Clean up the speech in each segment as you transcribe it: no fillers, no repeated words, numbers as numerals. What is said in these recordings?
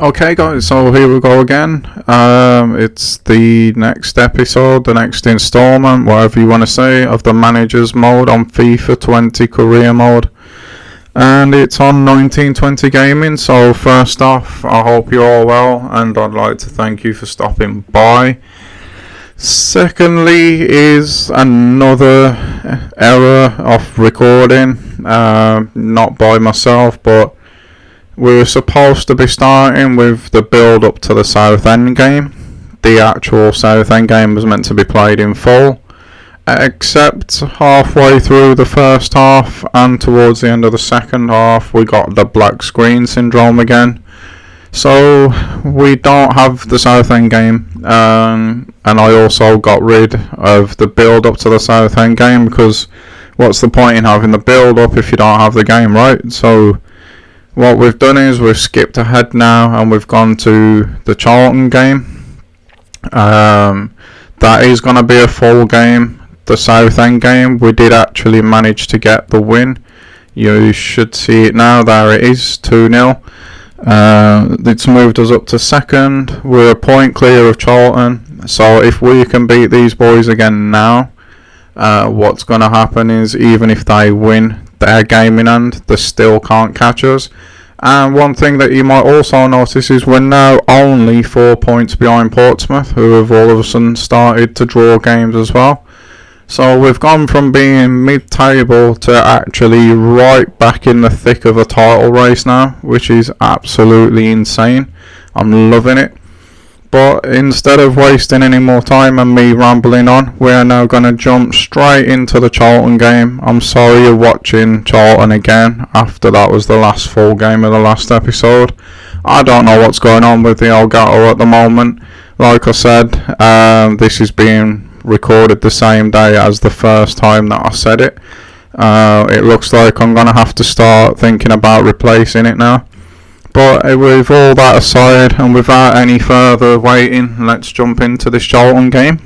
Okay, guys, so here we go again. It's the next episode, the next installment, whatever you want to say, of the Managers mode on FIFA 20 Career mode. And it's on 1920 Gaming. So first off, I hope you're all well, and I'd like to thank you for stopping by. Secondly is another error of recording, not by myself, but we were supposed to be starting with the build up to the Southend game. The actual Southend game was meant to be played in full, except halfway through the first half and towards the end of the second half we got the black screen syndrome again. So we don't have the Southend game, and I also got rid of the build up to the Southend game, because what's the point in having the build up if you don't have the game, right? So what we've done is we've skipped ahead now and we've gone to the Charlton game. That is going to be a full game. The Southend game, we did actually manage to get the win. You should see it now. There it is, 2-0. It's moved us up to second. We're a point clear of Charlton. So if we can beat these boys again now, what's going to happen is, even if they win their game in hand, they still can't catch us. And one thing that you might also notice is we're now only 4 points behind Portsmouth, who have all of a sudden started to draw games as well. So we've gone from being mid-table to actually right back in the thick of a title race now, which is absolutely insane. I'm loving it. But instead of wasting any more time and me rambling on, we're now going to jump straight into the Charlton game. I'm sorry you're watching Charlton again after that was the last full game of the last episode. I don't know what's going on with the Elgato at the moment. Like I said, this is being recorded the same day as the first time that I said it. It looks like I'm going to have to start thinking about replacing it now. But with all that aside, and without any further waiting, let's jump into this Charlton game.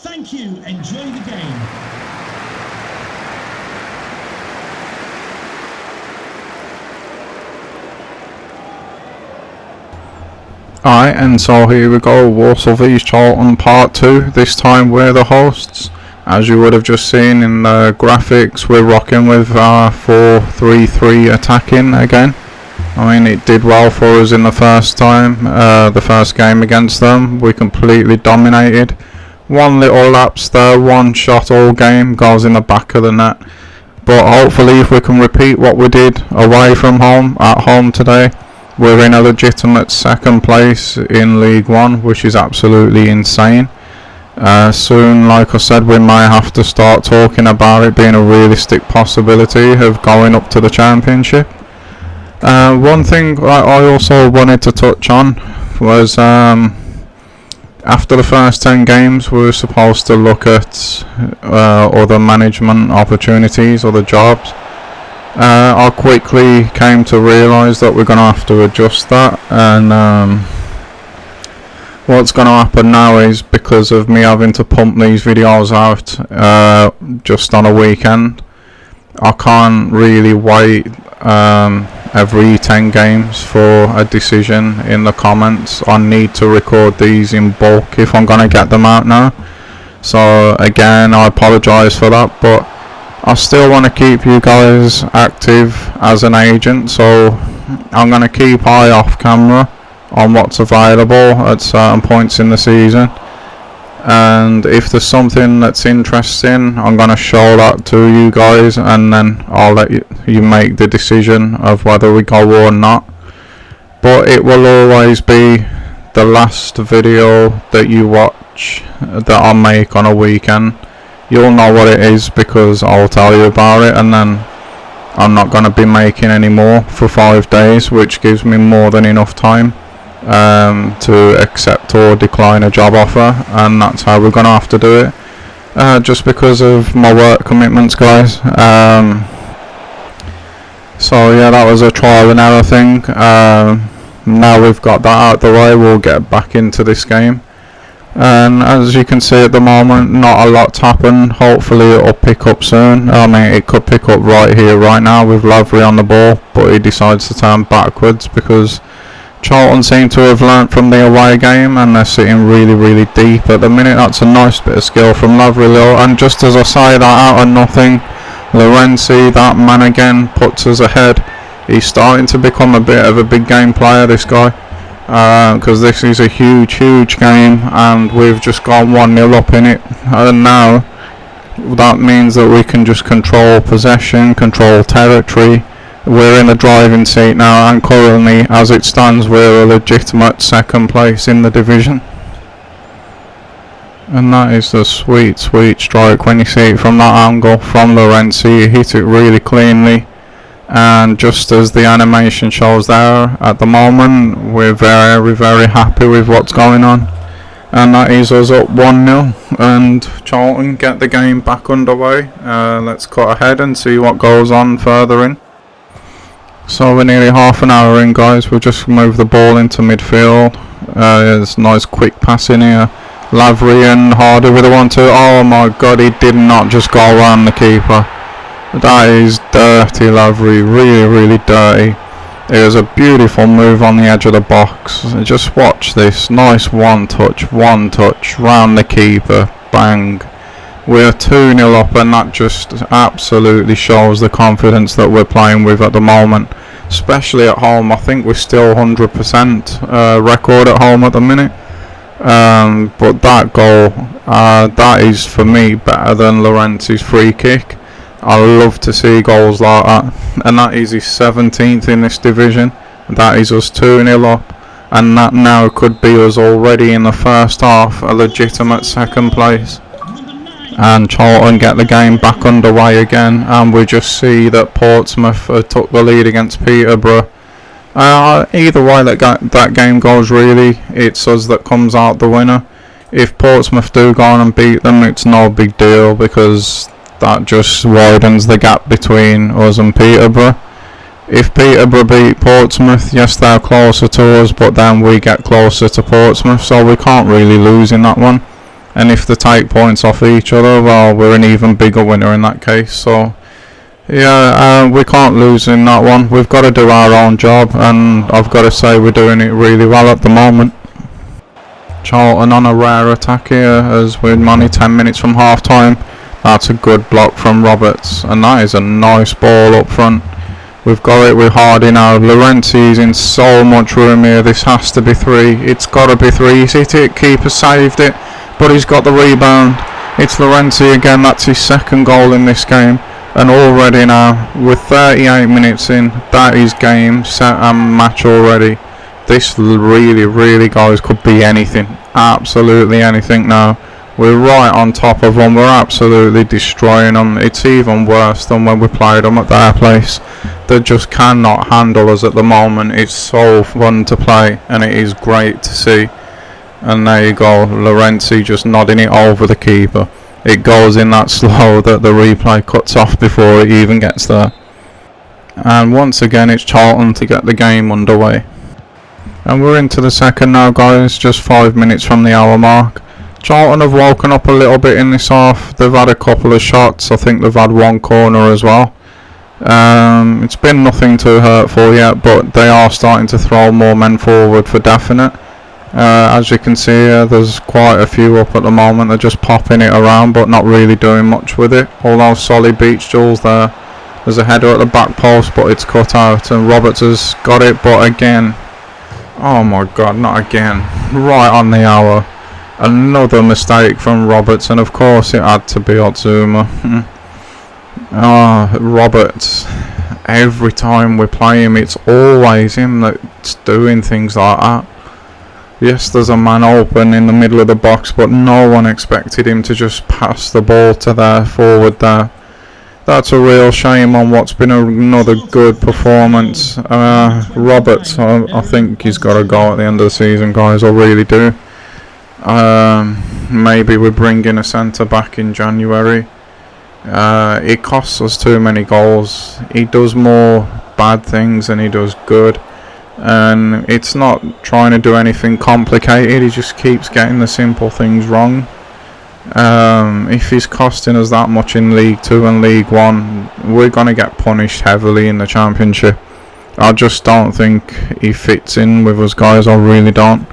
Thank you. Enjoy the game. Alright, and so here we go, Walsall vs Charlton Part 2. This time we're the hosts. As you would have just seen in the graphics, we're rocking with our 4-3-3 attacking again. I mean, it did well for us in the first game against them. We completely dominated. One little lapse there, one shot all game, goes in the back of the net. But hopefully if we can repeat what we did away from home, at home today, we're in a legitimate second place in League One, which is absolutely insane. Soon, like I said, we might have to start talking about it being a realistic possibility of going up to the Championship. One thing I also wanted to touch on was after the first 10 games we were supposed to look at other management opportunities, other jobs. I quickly came to realise that we're going to have to adjust that, and what's going to happen now is, because of me having to pump these videos out just on a weekend, I can't really wait every 10 games for a decision in the comments. I need to record these in bulk if I'm going to get them out now. So again, I apologise for that, but I still want to keep you guys active as an agent, so I'm going to keep eye off camera on what's available at certain points in the season, and if there's something that's interesting, I'm going to show that to you guys, and then I'll let you make the decision of whether we go or not. But it will always be the last video that you watch that I make on a weekend. You'll know what it is because I'll tell you about it, and then I'm not going to be making any more for 5 days, which gives me more than enough time to accept or decline a job offer, and that's how we're going to have to do it, just because of my work commitments, guys. So yeah, that was a trial and error thing. Now we've got that out of the way, we'll get back into this game. And as you can see at the moment, not a lot's happened. Hopefully it'll pick up soon. I mean, it could pick up right here, right now, with Lavery on the ball, but he decides to turn backwards because Charlton seem to have learnt from the away game, and they're sitting really, really deep at the minute. That's a nice bit of skill from Lavery, and just as I say that, out of nothing, Lorenzi, that man again, puts us ahead. He's starting to become a bit of a big game player, this guy. Because this is a huge game, and we've just gone 1-0 up in it, and now that means that we can just control possession, control territory. We're in the driving seat now, and currently, as it stands, we're a legitimate second place in the division. And that is the sweet strike when you see it from that angle from Lorenzi. He hit it really cleanly. And just as the animation shows there, at the moment we're very happy with what's going on, and that is us up 1-0, and Charlton get the game back underway. Let's cut ahead and see what goes on further in. So we're nearly half an hour in, guys. We'll just move the ball into midfield. There's a nice quick pass in here. Lavery and Hardy with a 1-2. Oh my god, he did not just go around the keeper. That is dirty, Lavery, really dirty. It was a beautiful move on the edge of the box. Just watch this, nice one touch, round the keeper, bang. We're 2-0 up, and that just absolutely shows the confidence that we're playing with at the moment. Especially at home. I think we're still 100% record at home at the minute. But that goal, that is for me better than Lorenzi's free kick. I love to see goals like that, and that is his 17th in this division. That is us 2-0 up, and that now could be us already in the first half, a legitimate second place. And Charlton get the game back underway again, and we just see that Portsmouth took the lead against Peterborough. Either way that game goes, really, it's us that comes out the winner. If Portsmouth do go on and beat them, it's no big deal, because that just widens the gap between us and Peterborough. If Peterborough beat Portsmouth, yes, they're closer to us, but then we get closer to Portsmouth, so we can't really lose in that one. and if they take points off each other, well, we're an even bigger winner in that case. So yeah, we can't lose in that one. We've got to do our own job, and I've got to say we're doing it really well at the moment. Charlton on a rare attack here as we're only 10 minutes from half time. That's a good block from Roberts, and that is a nice ball up front. We've got it with Hardy now. Laurenti's in so much room here. This has to be 3. It's got to be 3. He's hit it. Keeper saved it, but he's got the rebound. It's Laurenti again. That's his second goal in this game. And already now, with 38 minutes in, that is game, set and match already. This really, guys, could be anything. Absolutely anything now. We're right on top of them. We're absolutely destroying them. It's even worse than when we played them at their place. They just cannot handle us at the moment. It's so fun to play, and it is great to see. And there you go, Laurenti just nodding it over the keeper. It goes in that slow that the replay cuts off before it even gets there. And once again, it's Charlton to get the game underway. And we're into the second now, guys, just 5 minutes from the hour mark. Charlton have woken up a little bit in this half. They've had a couple of shots. I think they've had one corner as well. It's been nothing too hurtful yet, but they are starting to throw more men forward for definite. As you can see here, there's quite a few up at the moment. They're just popping it around but not really doing much with it. Although Solly beats Jules there. There's a header at the back post, but it's cut out, and Roberts has got it, but again, oh my god, not again, right on the hour. Another mistake from Roberts, and of course it had to be Otsuma. Roberts, every time we play him, it's always him that's doing things like that. Yes, there's a man open in the middle of the box, but no one expected him to just pass the ball to their forward there. That's a real shame on what's been another good performance. Roberts, I think he's got to go at the end of the season, guys. I really do. Maybe we bring in a centre back in January. It costs us too many goals. He does more bad things than he does good. And it's not trying to do anything complicated. He just keeps getting the simple things wrong. If he's costing us that much in League 2 and League 1, we're going to get punished heavily in the Championship. I just don't think he fits in with us, guys. I really don't.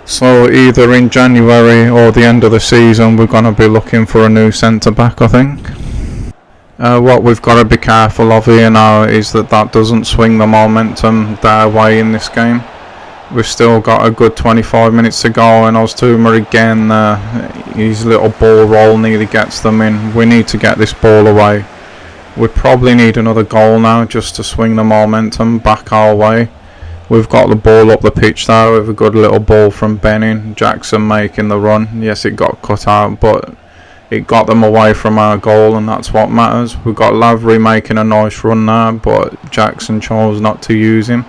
So either in January or the end of the season, we're going to be looking for a new centre back, I think. What we've got to be careful of here now is that doesn't swing the momentum their way in this game. We've still got a good 25 minutes to go, and Oztumer again, his little ball roll nearly gets them in. We need to get this ball away. We probably need another goal now just to swing the momentum back our way. We've got the ball up the pitch there with a good little ball from Benning. Jackson making the run. Yes, it got cut out, but it got them away from our goal, and that's what matters. We've got Lavery making a nice run there, but Jackson chose not to use him.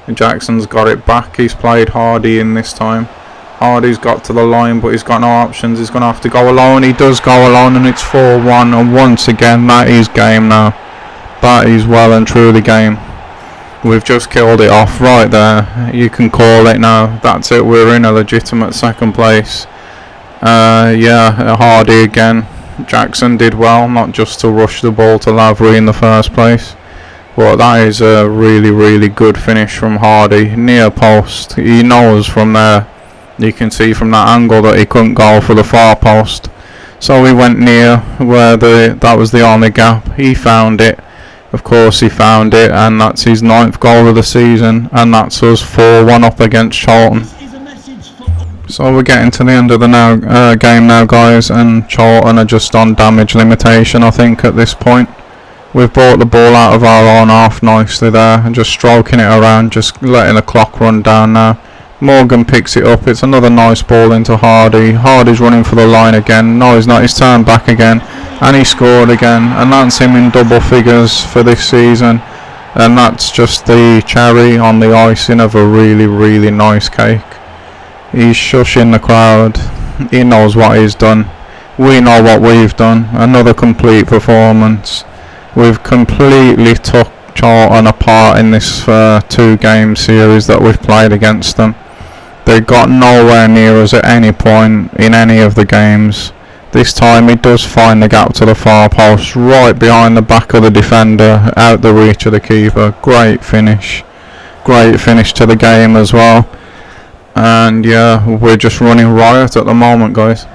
And Jackson's got it back. He's played Hardy in this time. Hardy's got to the line, but he's got no options. He's going to have to go alone. He does go alone, and it's 4-1. And once again, that is game now. That is well and truly game. We've just killed it off right there. You can call it now. That's it. We're in a legitimate second place. Yeah, Hardy again. Jackson did well, not just to rush the ball to Lavery in the first place. But that is a really good finish from Hardy. Near post. He knows from there. You can see from that angle that he couldn't go for the far post. So he went near where that was the only gap. He found it. Of course he found it, and that's his 9th goal of the season, and that's us 4-1 up against Charlton. So we're getting to the end of the game now, guys, and Charlton are just on damage limitation, I think, at this point. We've brought the ball out of our own half nicely there, and just stroking it around, just letting the clock run down now. Morgan picks it up. It's another nice ball into Hardy. Hardy's running for the line again. No, he's not. He's turned back again, and he scored again, and that's him in double figures for this season. And that's just the cherry on the icing of a really nice cake. He's shushing the crowd. He knows what he's done. We know what we've done. Another complete performance. We've completely took Charlton apart in this 2-game series that we've played against them. They got nowhere near us at any point in any of the games. This time he does find the gap to the far post, right behind the back of the defender, out the reach of the keeper. Great finish to the game as well. And yeah, we're just running riot at the moment, guys.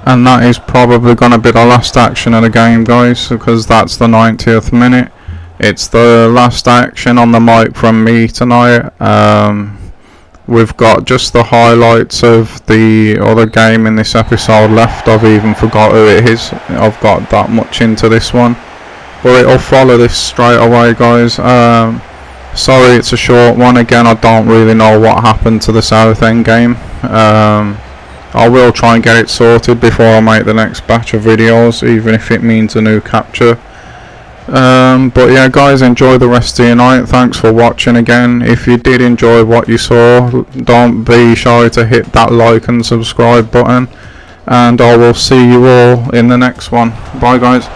And that is probably going to be the last action of the game, guys, because that's the 90th minute. It's the last action on the mic from me tonight. We've got just the highlights of the other game in this episode left. I've even forgot who it is. I've got that much into this one, but it'll follow this straight away, guys. Sorry it's a short one. Again, I don't really know what happened to the Southend game. I will try and get it sorted before I make the next batch of videos, even if it means a new capture. But yeah, guys, enjoy the rest of your night. Thanks for watching again. If you did enjoy what you saw, don't be shy to hit that like and subscribe button, and I will see you all in the next one. Bye, guys.